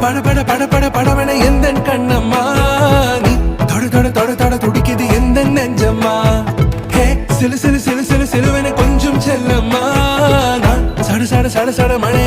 பட பட பட பட படவன எந்த கண்ணம்மா நீ தொட தொட தொட தொட துடிக்குது எந்த நெஞ்சம்மா ஹே சிலு சிலு சிலு சிலு சிலுவன கொஞ்சம் செல்லம்மா நான் சட சட சட சட மழை